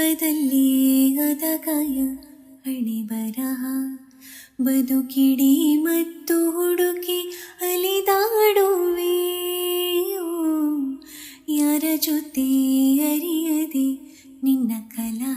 ನೆಪದಲ್ಲಿ ಅದಗಾಯ ಹಣೆ ಬರಹ ಬದುಕಿಡಿ ಮತ್ತು ಹುಡುಕಿ ಅಲಿದಾಡುವೆ ಯಾರ ಜೊತೆ ಅರಿಯದೆ ನಿನ್ನ ಕಲಾ